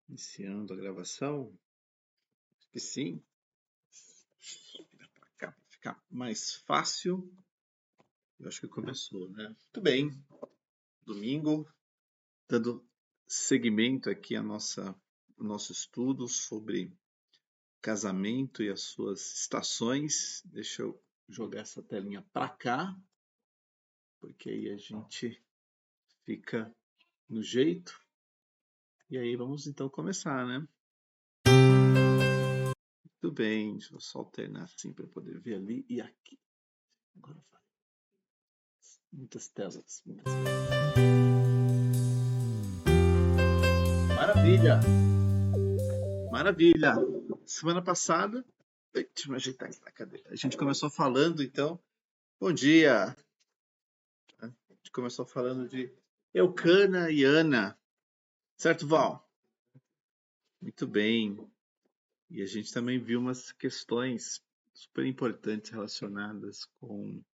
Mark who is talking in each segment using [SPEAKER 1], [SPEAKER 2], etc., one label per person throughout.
[SPEAKER 1] Iniciando a gravação? Acho que sim. Virar para cá para ficar mais fácil. Eu acho que começou, né? Muito bem. Domingo, dando seguimento aqui ao nosso estudo sobre casamento e as suas estações. Deixa eu jogar essa telinha para cá, porque aí a gente fica no jeito. E aí vamos então começar, né? Muito bem, deixa eu só alternar assim para poder ver ali e aqui. Agora vai. Muitas telas. Maravilha! Maravilha! Semana passada, deixa eu me ajeitar aqui na cadeira. A gente começou falando, então, bom dia! A gente começou falando de Eucana e Ana, certo, Val? Muito bem. E a gente também viu umas questões super importantes relacionadas com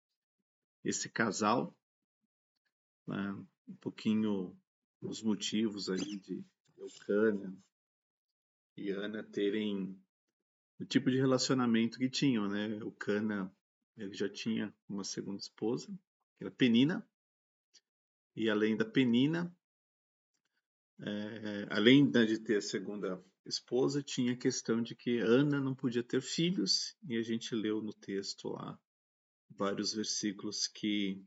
[SPEAKER 1] esse casal, né? Um pouquinho os motivos ali de Eucana e Ana terem o tipo de relacionamento que tinham, né? O Cana, ele já tinha uma segunda esposa, que era Penina, e além da Penina, além de ter a segunda esposa, tinha a questão de que Ana não podia ter filhos, e a gente leu no texto lá vários versículos que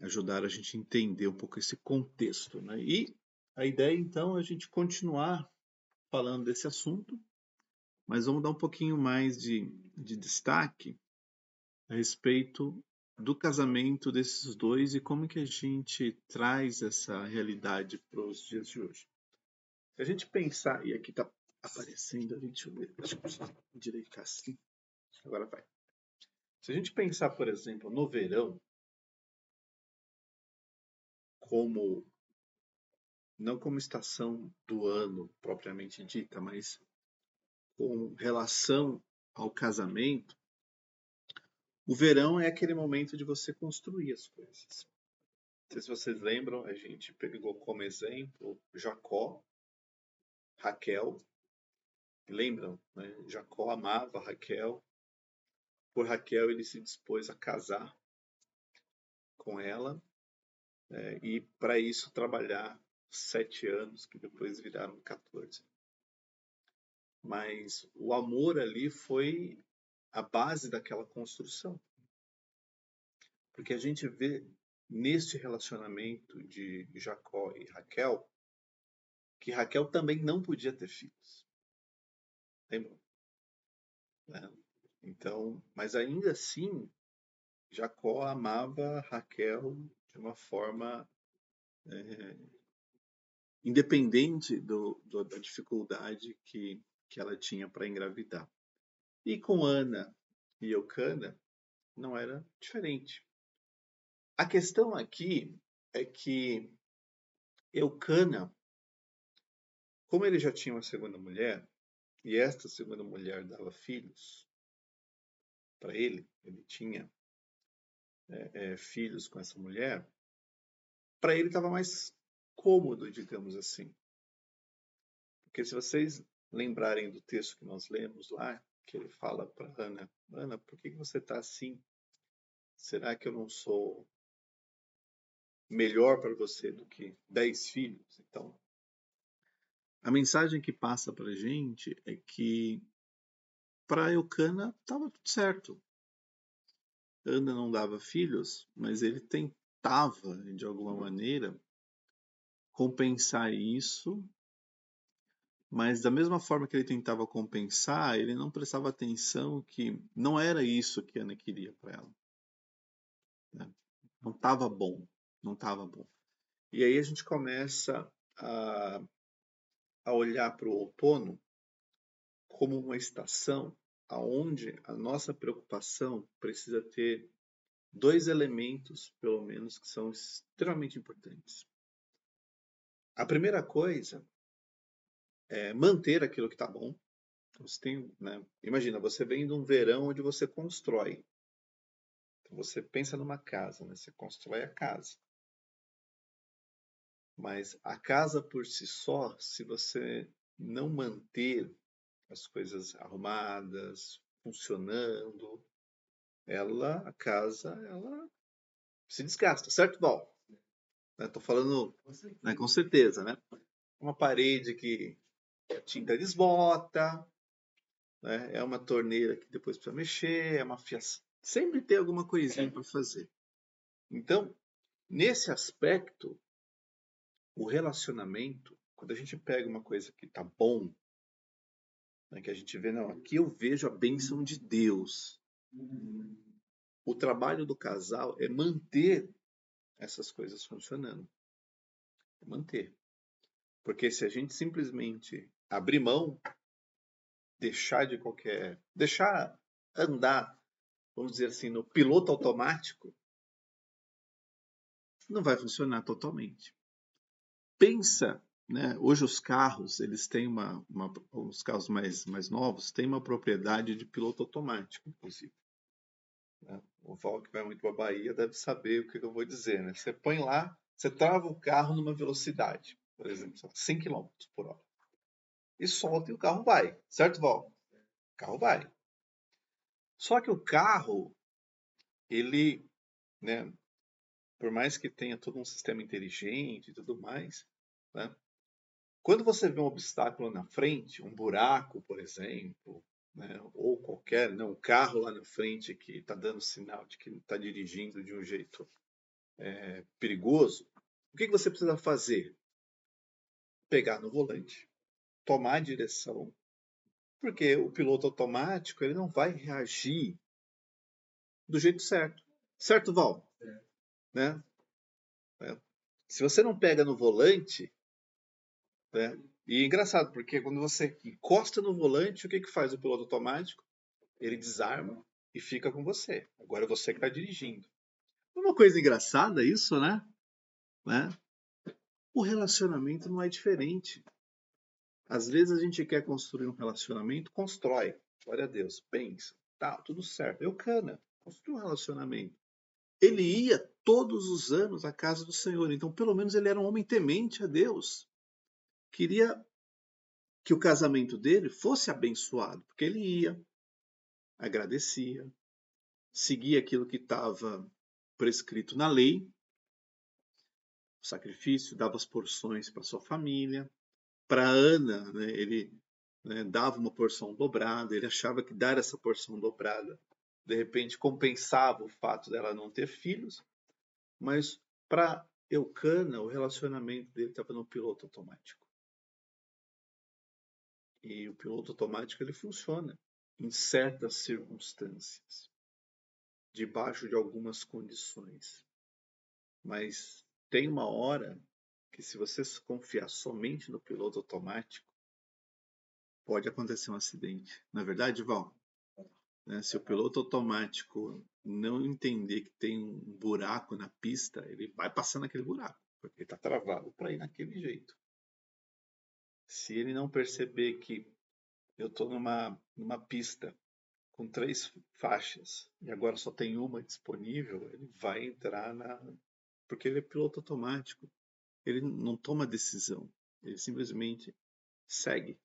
[SPEAKER 1] ajudaram a gente a entender um pouco esse contexto, né? E a ideia, então, é a gente continuar falando desse assunto, mas vamos dar um pouquinho mais de destaque a respeito do casamento desses dois e como que a gente traz essa realidade para os dias de hoje. Se a gente pensar, e aqui está aparecendo ali, deixa eu ver, deixa eu endireitar assim, agora vai. Se a gente pensar, por exemplo, no verão, como não como estação do ano propriamente dita, mas com relação ao casamento, o verão é aquele momento de você construir as coisas. Não sei se vocês lembram, a gente pegou como exemplo Jacó, Raquel. Lembram, né? Jacó amava Raquel. Por Raquel ele se dispôs a casar com ela, e para isso trabalhar 7 anos, que depois viraram 14. Mas o amor ali foi a base daquela construção. Porque a gente vê neste relacionamento de Jacó e Raquel, que Raquel também não podia ter filhos. Lembram? Né? Então, mas ainda assim, Jacó amava Raquel de uma forma independente da dificuldade que ela tinha para engravidar. E com Ana e Eucana não era diferente. A questão aqui é que Eucana, como ele já tinha uma segunda mulher, e esta segunda mulher dava filhos para ele, ele tinha filhos com essa mulher, para ele estava mais cômodo, digamos assim. Porque se vocês lembrarem do texto que nós lemos lá, que ele fala para Ana, Ana, por que você está assim? Será que eu não sou melhor para você do que 10 filhos? Então, a mensagem que passa para a gente é que para Eucana estava tudo certo. Ana não dava filhos, mas ele tentava, de alguma maneira, compensar isso, mas da mesma forma que ele tentava compensar, ele não prestava atenção que não era isso que Ana queria para ela. Né? Não estava bom, não estava bom. E aí a gente começa a olhar para o outono como uma estação aonde a nossa preocupação precisa ter dois elementos, pelo menos, que são extremamente importantes. A primeira coisa é manter aquilo que está bom. Você tem, né? Imagina, você vem de um verão onde você constrói. Então você pensa numa casa, né? Você constrói a casa. Mas a casa por si só, se você não manter as coisas arrumadas, funcionando, a casa, ela se desgasta, certo, Val? Estou falando, né, com certeza, né? Uma parede que a tinta desbota, né? É uma torneira que depois precisa mexer, é uma fiação. Sempre tem alguma coisinha para fazer. Então, nesse aspecto, o relacionamento, quando a gente pega uma coisa que tá bom, né, que a gente vê, não, aqui eu vejo a bênção de Deus. O trabalho do casal é manter essas coisas funcionando. É manter. Porque se a gente simplesmente abrir mão, deixar andar, vamos dizer assim, no piloto automático, não vai funcionar totalmente. Pensa, né? Hoje os carros, eles têm os carros mais novos têm uma propriedade de piloto automático, inclusive. Né? O Val que vai muito para a Bahia deve saber o que eu vou dizer, né? Você põe lá, você trava o carro numa velocidade, por exemplo, 100 km por hora. E solta e o carro vai, certo, Val? O carro vai. Só que o carro, ele, né, por mais que tenha todo um sistema inteligente e tudo mais, né, quando você vê um obstáculo na frente, um buraco, por exemplo, né, ou qualquer, né, um carro lá na frente que está dando sinal de que está dirigindo de um jeito perigoso, o que você precisa fazer? Pegar no volante, tomar a direção, porque o piloto automático ele não vai reagir do jeito certo. Certo, Val? Né? Se você não pega no volante, né? E é engraçado, porque quando você encosta no volante, o que faz o piloto automático? Ele desarma e fica com você. Agora é você que está dirigindo. Uma coisa engraçada isso, né? O relacionamento não é diferente. Às vezes a gente quer construir um relacionamento, constrói. Glória a Deus, pensa, tá, tudo certo. Eucana, construiu um relacionamento. Ele ia todos os anos à casa do Senhor, então pelo menos ele era um homem temente a Deus. Queria que o casamento dele fosse abençoado, porque ele ia, agradecia, seguia aquilo que estava prescrito na lei, o sacrifício, dava as porções para sua família. Para Ana, né, ele, né, dava uma porção dobrada, ele achava que dar essa porção dobrada, de repente, compensava o fato dela não ter filhos, mas para Eucana, o relacionamento dele estava no piloto automático. E o piloto automático ele funciona em certas circunstâncias, debaixo de algumas condições. Mas tem uma hora que se você confiar somente no piloto automático, pode acontecer um acidente. Na verdade, Val, né, se o piloto automático não entender que tem um buraco na pista, ele vai passar naquele buraco, porque ele está travado para ir naquele jeito. Se ele não perceber que eu estou numa pista com 3 faixas e agora só tem uma disponível, ele vai entrar porque ele é piloto automático. Ele não toma decisão, ele simplesmente segue.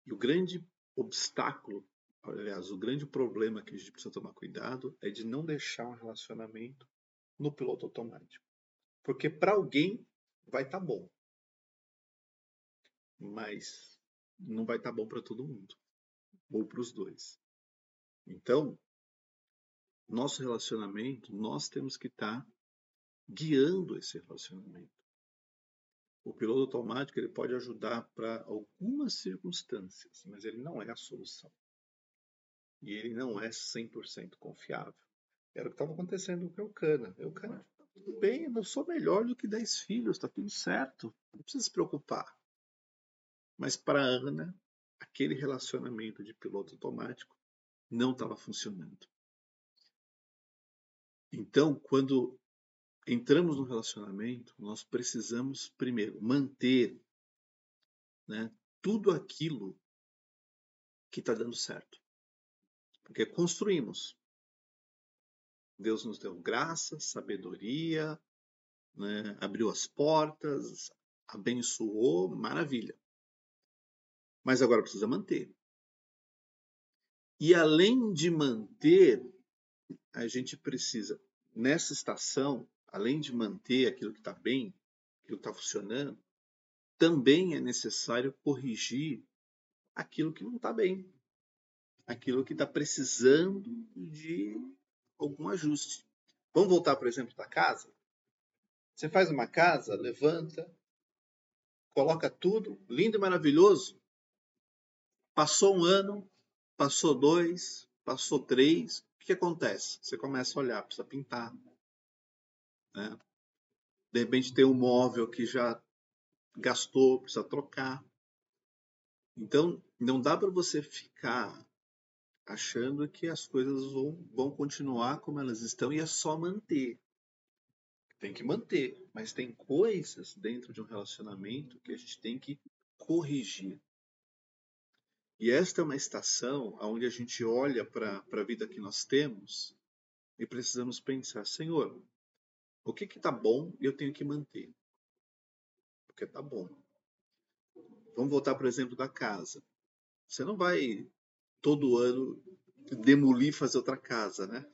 [SPEAKER 1] E o grande obstáculo, aliás, o grande problema que a gente precisa tomar cuidado é de não deixar um relacionamento no piloto automático. Porque para alguém vai estar bom, mas não vai estar bom para todo mundo, ou para os dois. Então, nosso relacionamento, nós temos que estar guiando esse relacionamento. O piloto automático ele pode ajudar para algumas circunstâncias, mas ele não é a solução. E ele não é 100% confiável. Era o que estava acontecendo com o Eucana. Eucana, tudo bem, eu não sou melhor do que 10 filhos, está tudo certo, não precisa se preocupar. Mas para Ana, aquele relacionamento de piloto automático não estava funcionando. Então, quando entramos no relacionamento, nós precisamos, primeiro, manter, né, tudo aquilo que está dando certo. Porque construímos. Deus nos deu graça, sabedoria, né? Abriu as portas, abençoou, maravilha. Mas agora precisa manter. E além de manter, a gente precisa, nessa estação, além de manter aquilo que está bem, aquilo que está funcionando, também é necessário corrigir aquilo que não está bem, aquilo que está precisando de algum ajuste. Vamos voltar, por exemplo, da casa? Você faz uma casa, levanta, coloca tudo, lindo e maravilhoso. Passou um ano, passou 2, passou 3, o que acontece? Você começa a olhar, precisa pintar, né? De repente tem um móvel que já gastou, precisa trocar. Então, não dá para você ficar achando que as coisas vão continuar como elas estão e é só manter. Tem que manter, mas tem coisas dentro de um relacionamento que a gente tem que corrigir. E esta é uma estação onde a gente olha para a vida que nós temos e precisamos pensar, Senhor, o que está bom e eu tenho que manter? Porque está bom. Vamos voltar, por exemplo, da casa. Você não vai todo ano demolir e fazer outra casa, né?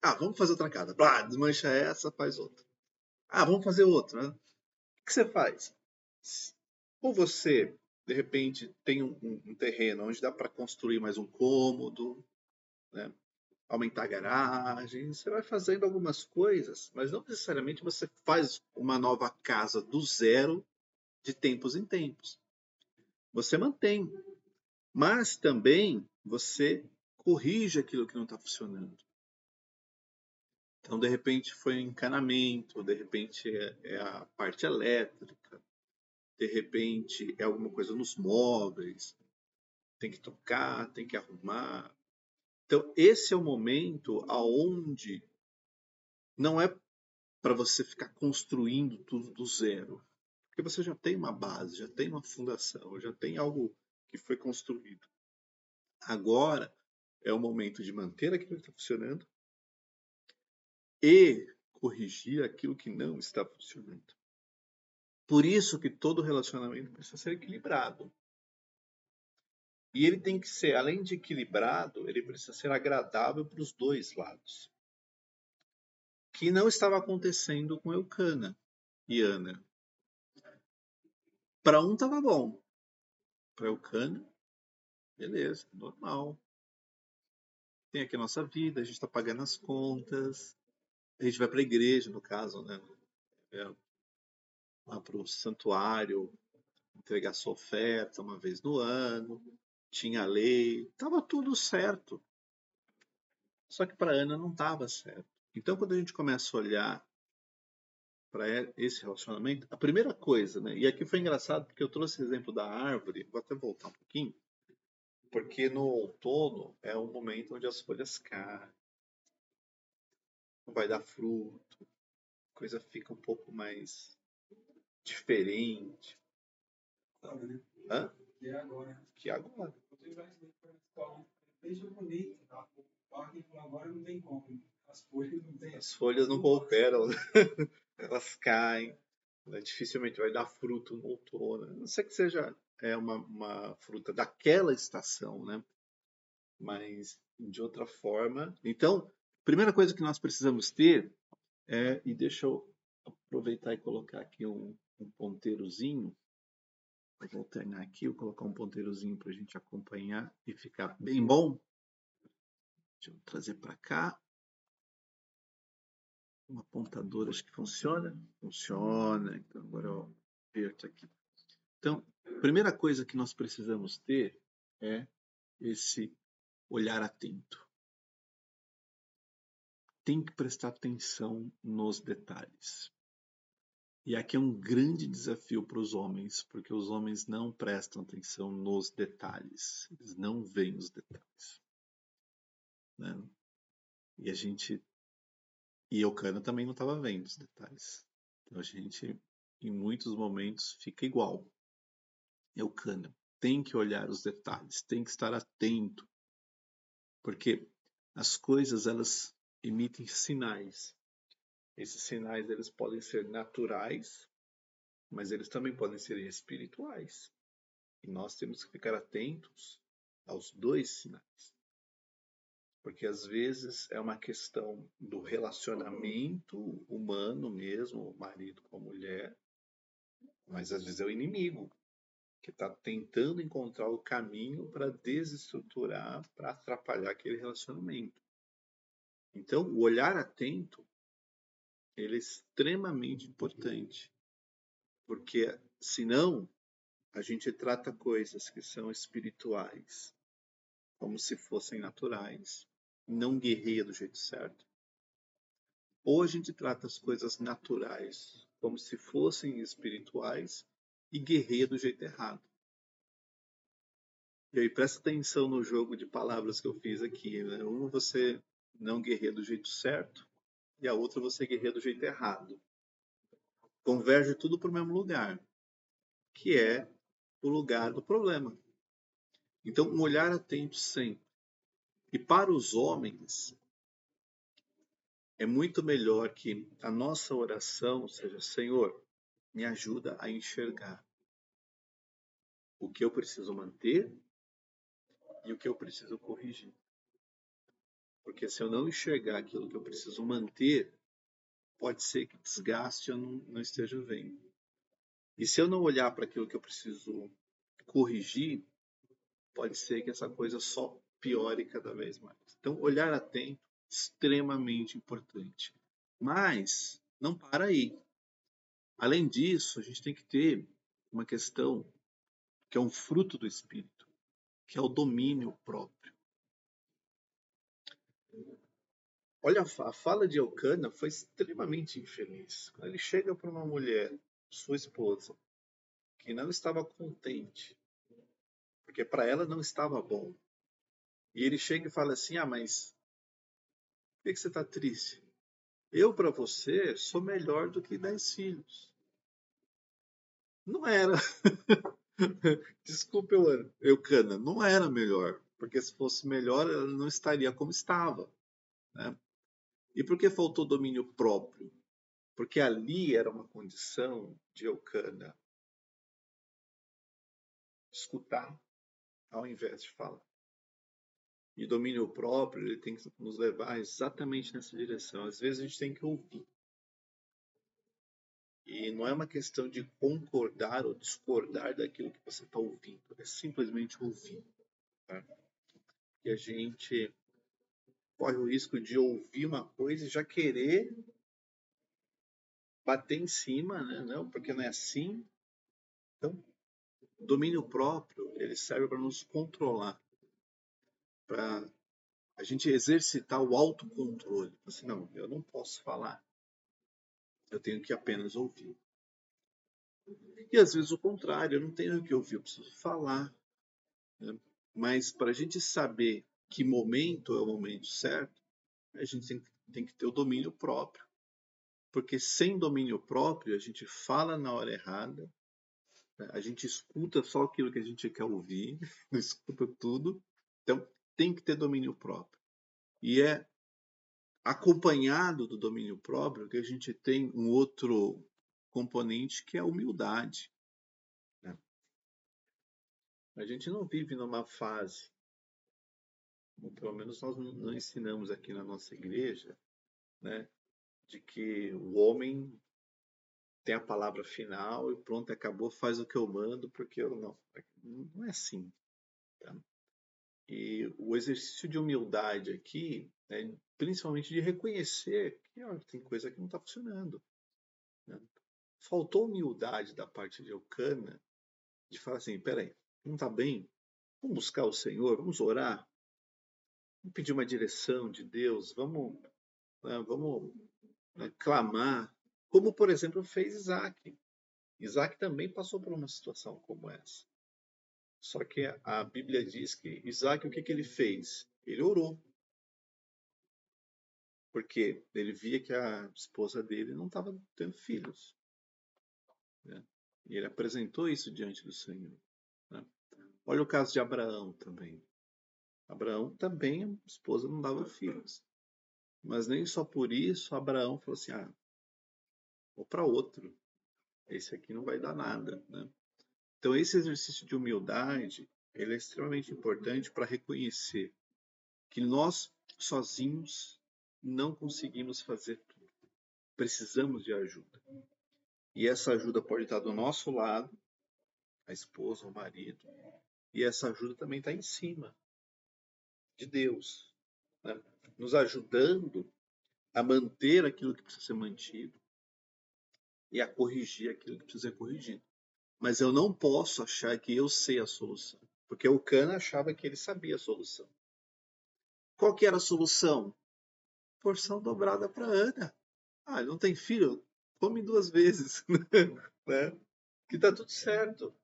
[SPEAKER 1] Ah, vamos fazer outra casa. Blá, desmancha essa, faz outra. Ah, vamos fazer outra, né? O que você faz? Ou você, de repente, tem um terreno onde dá para construir mais um cômodo, né? Aumentar a garagem, você vai fazendo algumas coisas, mas não necessariamente você faz uma nova casa do zero de tempos em tempos. Você mantém, mas também você corrige aquilo que não está funcionando. Então, de repente, foi um encanamento, de repente é a parte elétrica, de repente é alguma coisa nos móveis, tem que trocar, tem que arrumar. Então, esse é o momento aonde não é para você ficar construindo tudo do zero, porque você já tem uma base, já tem uma fundação, já tem algo que foi construído. Agora é o momento de manter aquilo que está funcionando e corrigir aquilo que não está funcionando. Por isso que todo relacionamento precisa ser equilibrado. E ele tem que ser, além de equilibrado, ele precisa ser agradável para os dois lados. Que não estava acontecendo com Eucana e Ana. Para um estava bom. Para Eucana, beleza, normal. Tem aqui a nossa vida, a gente está pagando as contas. A gente vai para a igreja, no caso, né? Lá para o santuário, entregar sua oferta uma vez no ano. Tinha lei, estava tudo certo. Só que para Ana não estava certo. Então, quando a gente começa a olhar para esse relacionamento, a primeira coisa, né? E aqui foi engraçado porque eu trouxe o exemplo da árvore, vou até voltar um pouquinho, porque no outono é o momento onde as folhas caem, não vai dar fruto, a coisa fica um pouco mais diferente. Hã? Que é agora. Que é agora. Agora não tem como. As folhas não cooperam, elas caem, né? Dificilmente vai dar fruto no outono. A não ser que seja uma fruta daquela estação, né? Mas de outra forma. Então, a primeira coisa que nós precisamos ter e deixa eu aproveitar e colocar aqui um ponteirozinho. Eu vou alternar aqui, vou colocar um ponteirozinho para a gente acompanhar e ficar bem bom. Deixa eu trazer para cá. Um apontador, acho que funciona. Funciona. Então, agora eu aperto aqui. Então, a primeira coisa que nós precisamos ter é esse olhar atento. Tem que prestar atenção nos detalhes. E aqui é um grande desafio para os homens, porque os homens não prestam atenção nos detalhes. Eles não veem os detalhes. Né? E a gente. E Eucana também não estava vendo os detalhes. Então a gente, em muitos momentos, fica igual. Eucana tem que olhar os detalhes, tem que estar atento, porque as coisas elas emitem sinais. Esses sinais eles podem ser naturais, mas eles também podem ser espirituais. E nós temos que ficar atentos aos dois sinais. Porque às vezes é uma questão do relacionamento humano mesmo, o marido com a mulher, mas às vezes é o inimigo que está tentando encontrar o caminho para desestruturar, para atrapalhar aquele relacionamento. Então, o olhar atento ele é extremamente importante, porque senão a gente trata coisas que são espirituais como se fossem naturais, não guerreia do jeito certo. Ou a gente trata as coisas naturais como se fossem espirituais e guerreia do jeito errado. E aí presta atenção no jogo de palavras que eu fiz aqui, né? Uma você não guerreia do jeito certo e a outra você guerreia do jeito errado. Converge tudo para o mesmo lugar, que é o lugar do problema. Então, um olhar atento sempre. E para os homens, é muito melhor que a nossa oração seja: Senhor, me ajuda a enxergar o que eu preciso manter e o que eu preciso corrigir. Porque se eu não enxergar aquilo que eu preciso manter, pode ser que desgaste eu não esteja vendo. E se eu não olhar para aquilo que eu preciso corrigir, pode ser que essa coisa só piore cada vez mais. Então, olhar atento, extremamente importante. Mas não para aí. Além disso, a gente tem que ter uma questão que é um fruto do espírito, que é o domínio próprio. Olha, a fala de Elcana foi extremamente infeliz. Quando ele chega para uma mulher, sua esposa, que não estava contente, porque para ela não estava bom, e ele chega e fala assim: Ah, mas por que você está triste? Eu, para você, sou melhor do que 10 filhos. Não era. Desculpe, Eucana, não era melhor. Porque se fosse melhor, ela não estaria como estava. Né? E por que faltou domínio próprio? Porque ali era uma condição de Eucana escutar ao invés de falar. E domínio próprio ele tem que nos levar exatamente nessa direção. Às vezes a gente tem que ouvir. E não é uma questão de concordar ou discordar daquilo que você está ouvindo. É simplesmente ouvir. Tá? E a gente corre o risco de ouvir uma coisa e já querer bater em cima, né? Não, porque não é assim. Então, o domínio próprio, ele serve para nos controlar, para a gente exercitar o autocontrole. Assim, não, eu não posso falar, eu tenho que apenas ouvir. E às vezes o contrário, eu não tenho que ouvir, eu preciso falar. Né? Mas para a gente saber que momento é o momento certo, a gente tem que ter o domínio próprio. Porque sem domínio próprio, a gente fala na hora errada, a gente escuta só aquilo que a gente quer ouvir, não escuta tudo. Então, tem que ter domínio próprio. E é acompanhado do domínio próprio que a gente tem um outro componente que é a humildade. Né? A gente não vive numa fase, ou pelo menos nós não ensinamos aqui na nossa igreja, né, de que o homem tem a palavra final e pronto, acabou, faz o que eu mando, porque eu não. Não é assim. Tá? E o exercício de humildade aqui, né, principalmente de reconhecer que ó, tem coisa que não está funcionando. Né? Faltou humildade da parte de Eucana de falar assim, peraí, não está bem? Vamos buscar o Senhor, vamos orar, vamos pedir uma direção de Deus, vamos né, clamar, como por exemplo fez Isaac. Isaac também passou por uma situação como essa. Só que a Bíblia diz que Isaac, o que ele fez? Ele orou. Porque ele via que a esposa dele não estava tendo filhos. Né? E ele apresentou isso diante do Senhor. Né? Olha o caso de Abraão também. Abraão também, a esposa não dava filhos. Mas nem só por isso Abraão falou assim, ou para outro. Esse aqui não vai dar nada, né? Então, esse exercício de humildade, ele é extremamente importante para reconhecer que nós sozinhos não conseguimos fazer tudo. Precisamos de ajuda. E essa ajuda pode estar do nosso lado, a esposa, o marido, e essa ajuda também está em cima de Deus, né? Nos ajudando a manter aquilo que precisa ser mantido e a corrigir aquilo que precisa ser corrigido. Mas eu não posso achar que eu sei a solução, porque o Cana achava que ele sabia a solução. Qual que era a solução? Porção dobrada para Ana. Ah, ele não tem filho? Come 2 vezes, né? Que tá tudo certo,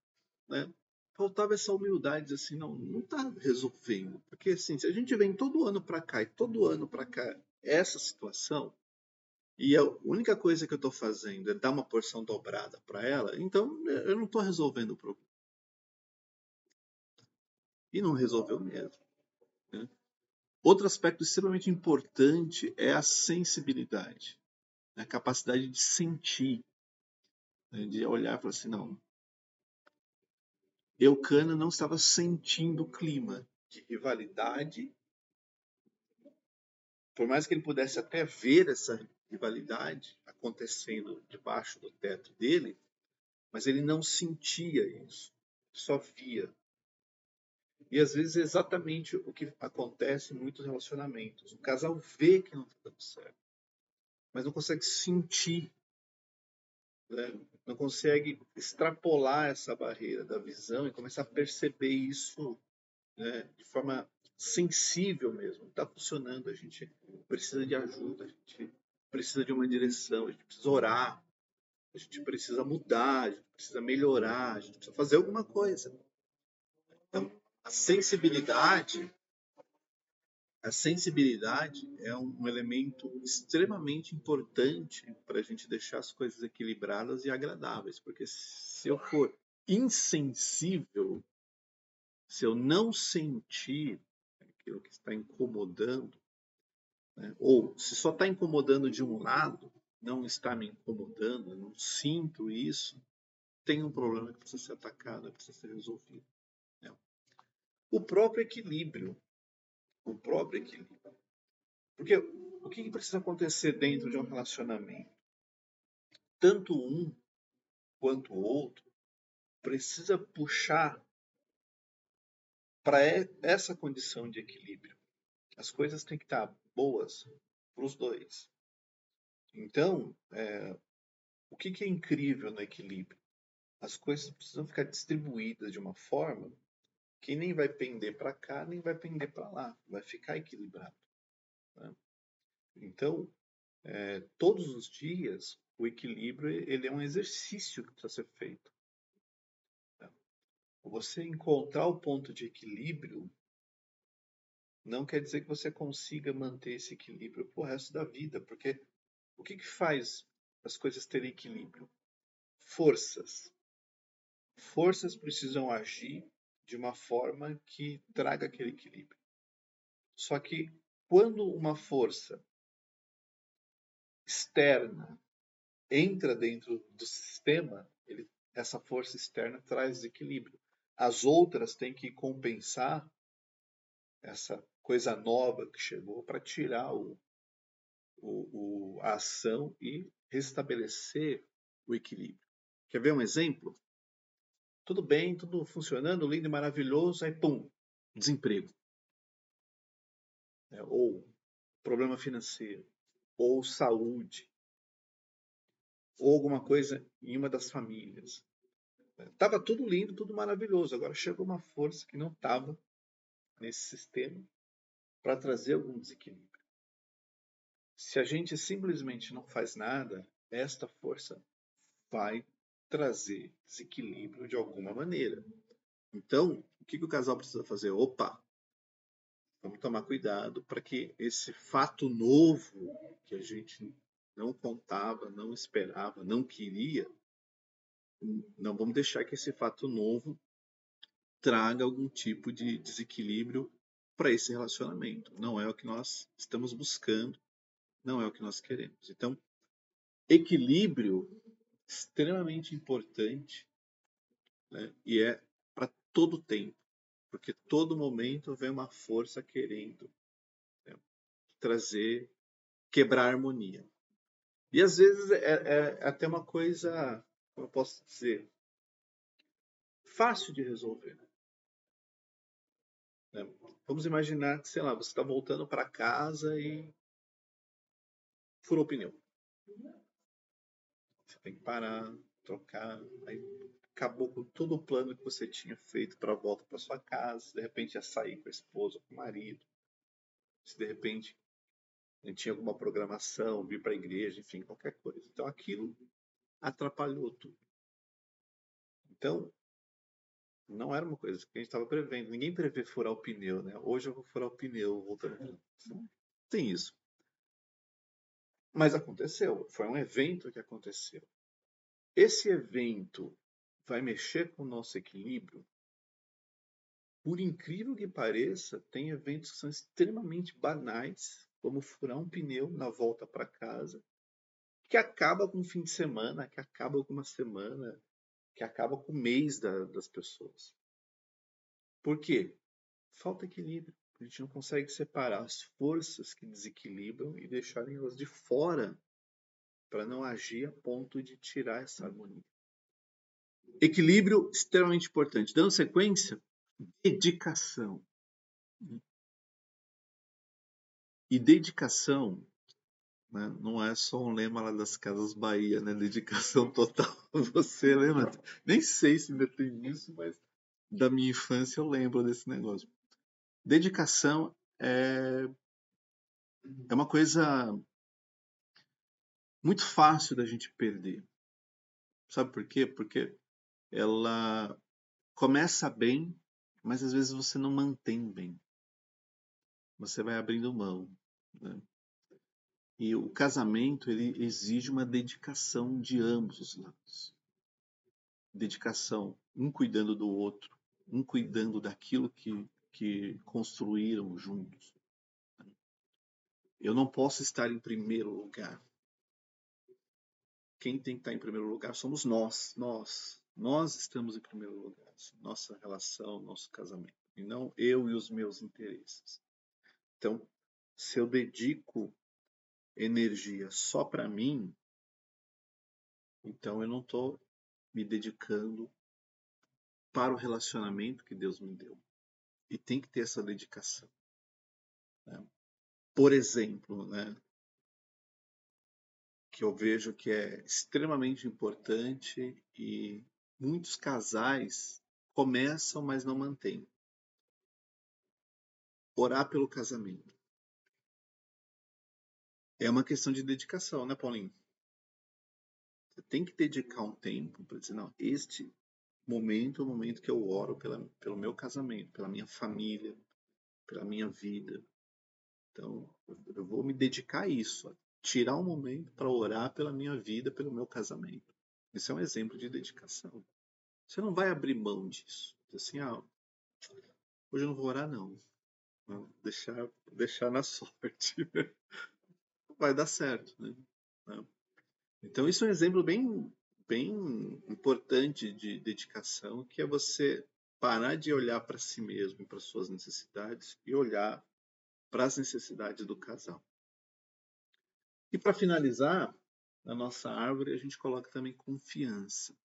[SPEAKER 1] né? Faltava essa humildade, assim, não tá resolvendo. Porque, assim, se a gente vem todo ano para cá e todo ano para cá essa situação, e a única coisa que eu estou fazendo é dar uma porção dobrada para ela, então eu não estou resolvendo o problema. E não resolveu mesmo, né? Outro aspecto extremamente importante é a sensibilidade, a capacidade de sentir, né? De olhar e falar assim, não, Eucana não estava sentindo o clima de rivalidade, por mais que ele pudesse até ver essa rivalidade acontecendo debaixo do teto dele, mas ele não sentia isso, só via. E às vezes é exatamente o que acontece em muitos relacionamentos. O casal vê que não está dando certo, mas não consegue sentir, né? Não consegue extrapolar essa barreira da visão e começar a perceber isso, né, de forma sensível mesmo. Não está funcionando, a gente precisa de ajuda, a gente precisa de uma direção, a gente precisa orar, a gente precisa mudar, a gente precisa melhorar, a gente precisa fazer alguma coisa. Então, a sensibilidade A sensibilidade é um elemento extremamente importante para a gente deixar as coisas equilibradas e agradáveis, porque se eu for insensível, se eu não sentir aquilo que está incomodando, né, ou se só está incomodando de um lado, não está me incomodando, eu não sinto isso, tem um problema que precisa ser atacado, precisa ser resolvido, né? O próprio equilíbrio, o próprio equilíbrio. Porque o que precisa acontecer dentro de um relacionamento? Tanto um quanto o outro precisa puxar para essa condição de equilíbrio. As coisas têm que estar boas para os dois. Então, o que é incrível no equilíbrio? As coisas precisam ficar distribuídas de uma forma que nem vai pender para cá, nem vai pender para lá. Vai ficar equilibrado, né? Então, todos os dias, o equilíbrio ele é um exercício que precisa ser feito. Você encontrar o ponto de equilíbrio não quer dizer que você consiga manter esse equilíbrio pro resto da vida, porque o que faz as coisas terem equilíbrio? Forças. Forças precisam agir de uma forma que traga aquele equilíbrio. Só que quando uma força externa entra dentro do sistema, essa força externa traz desequilíbrio. As outras têm que compensar essa coisa nova que chegou para tirar a ação e restabelecer o equilíbrio. Quer ver um exemplo? Tudo bem, tudo funcionando, lindo e maravilhoso, aí pum, desemprego. Ou problema financeiro, ou saúde, ou alguma coisa em uma das famílias. Estava tudo lindo, tudo maravilhoso. Agora chegou uma força que não estava nesse sistema para trazer algum desequilíbrio. Se a gente simplesmente não faz nada, esta força vai trazer desequilíbrio de alguma maneira. Então, o que o casal precisa fazer? Opa, vamos tomar cuidado para que esse fato novo que a gente não contava, não esperava, não queria, não vamos deixar que esse fato novo traga algum tipo de desequilíbrio para esse relacionamento. Não é o que nós estamos buscando, não é o que nós queremos. Então, Equilíbrio extremamente importante, né? E é para todo tempo, porque todo momento vem uma força querendo, né, trazer, quebrar a harmonia. E às vezes é até uma coisa, como eu posso dizer, fácil de resolver, né? Vamos imaginar que, sei lá, você está voltando para casa e furou o pneu. Você tem que parar, trocar, aí acabou com todo o plano que você tinha feito para a volta para sua casa. De repente ia sair com a esposa, com o marido. Se de repente tinha alguma programação, vir para a igreja, enfim, qualquer coisa. Então aquilo atrapalhou tudo. Então, não era uma coisa que a gente estava prevendo. Ninguém prevê furar o pneu, né? Hoje eu vou furar o pneu voltando. Tem isso. Mas aconteceu. Foi um evento que aconteceu. Esse evento vai mexer com o nosso equilíbrio? Por incrível que pareça, tem eventos que são extremamente banais, como furar um pneu na volta para casa, que acaba com o fim de semana, que acaba com uma semana, que acaba com o mês das pessoas. Por quê? Falta equilíbrio. A gente não consegue separar as forças que desequilibram e deixarem elas de fora para não agir a ponto de tirar essa harmonia. Equilíbrio extremamente importante. Dando sequência, dedicação. E dedicação, né, não é só um lema lá das Casas Bahia, né? Dedicação total. Você lembra? Nem sei se ainda tem isso, mas da minha infância eu lembro desse negócio. Dedicação é uma coisa muito fácil da gente perder. Sabe por quê? Porque ela começa bem, mas às vezes você não mantém bem. Você vai abrindo mão, né? E o casamento, ele exige uma dedicação de ambos os lados. Dedicação, um cuidando do outro, um cuidando daquilo que construíram juntos. Eu não posso estar em primeiro lugar. Quem tem que estar em primeiro lugar somos nós. Nós estamos em primeiro lugar. Nossa relação, nosso casamento. E não eu e os meus interesses. Então, se eu dedico energia só para mim, então eu não estou me dedicando para o relacionamento que Deus me deu. E tem que ter essa dedicação, né? Por exemplo, né, que eu vejo que é extremamente importante e muitos casais começam, mas não mantêm. Orar pelo casamento. É uma questão de dedicação, né, Paulinho? Você tem que dedicar um tempo para dizer, não, este momento é o momento que eu oro pelo meu casamento, pela minha família, pela minha vida. Então, eu vou me dedicar a isso, a tirar um momento para orar pela minha vida, pelo meu casamento. Isso é um exemplo de dedicação. Você não vai abrir mão disso. Assim, hoje eu não vou orar, não. Não, deixar na sorte. Vai dar certo, né? Então, isso é um exemplo bem importante de dedicação, que é você parar de olhar para si mesmo e para suas necessidades e olhar para as necessidades do casal. E para finalizar, na nossa árvore, a gente coloca também confiança.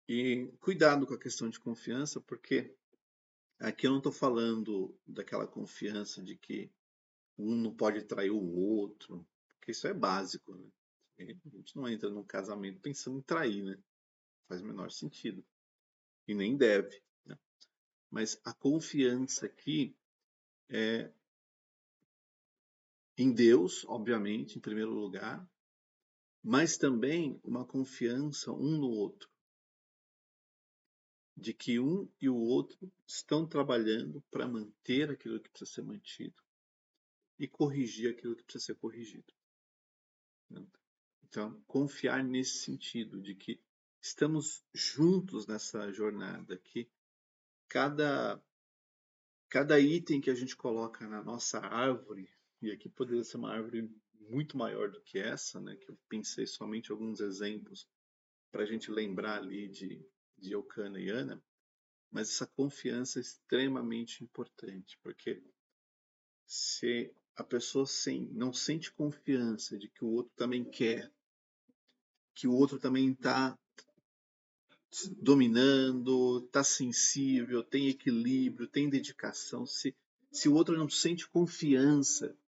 [SPEAKER 1] E cuidado com a questão de confiança, porque aqui eu não estou falando daquela confiança de que um não pode trair o outro, porque isso é básico, né? A gente não entra num casamento pensando em trair, né? Faz o menor sentido. E nem deve, né? Mas a confiança aqui é em Deus, obviamente, em primeiro lugar, mas também uma confiança um no outro, de que um e o outro estão trabalhando para manter aquilo que precisa ser mantido e corrigir aquilo que precisa ser corrigido, né? Então, confiar nesse sentido de que estamos juntos nessa jornada, que cada item que a gente coloca na nossa árvore, e aqui poderia ser uma árvore muito maior do que essa, né? Que eu pensei somente alguns exemplos para a gente lembrar ali de Eucana e Ana, mas essa confiança é extremamente importante, porque se a pessoa não sente confiança de que o outro também quer, que o outro também está dominando, está sensível, tem equilíbrio, tem dedicação, se o outro não sente confiança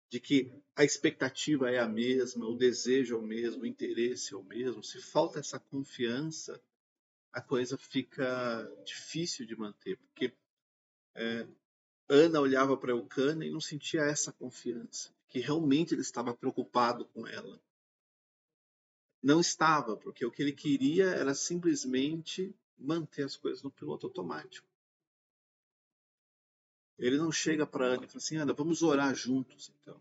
[SPEAKER 1] de que a expectativa é a mesma, o desejo é o mesmo, o interesse é o mesmo, se falta essa confiança, a coisa fica difícil de manter, porque Ana olhava para Eucana e não sentia essa confiança, que realmente ele estava preocupado com ela. Não estava, porque o que ele queria era simplesmente manter as coisas no piloto automático. Ele não chega para Ana e fala assim, Ana, vamos orar juntos, então.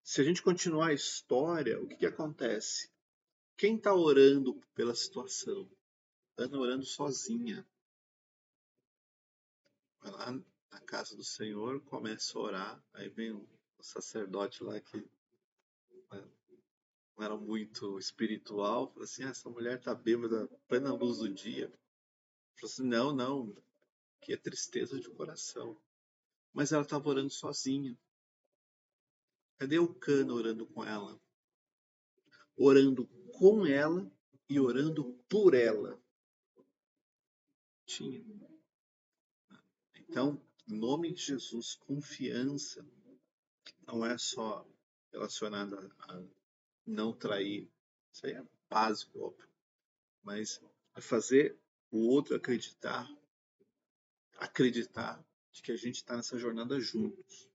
[SPEAKER 1] Se a gente continuar a história, o que acontece? Quem está orando pela situação? Ana orando sozinha. Vai lá na casa do Senhor, começa a orar, aí vem o sacerdote lá que não era muito espiritual, fala assim, essa mulher está bêbada, plena luz do dia. Fala assim, não, que é tristeza de coração. Mas ela estava orando sozinha. Cadê o Cana orando com ela? Orando com ela e orando por ela. Tinha. Então, em nome de Jesus, confiança não é só relacionada a não trair. Isso aí é básico, óbvio. Mas é fazer o outro acreditar de que a gente está nessa jornada juntos.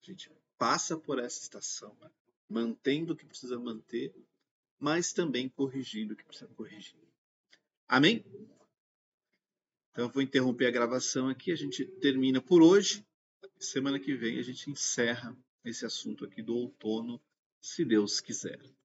[SPEAKER 1] A gente passa por essa estação, né? Mantendo o que precisa manter, mas também corrigindo o que precisa corrigir. Amém? Então eu vou interromper a gravação aqui, a gente termina por hoje. Semana que vem a gente encerra esse assunto aqui do outono, se Deus quiser.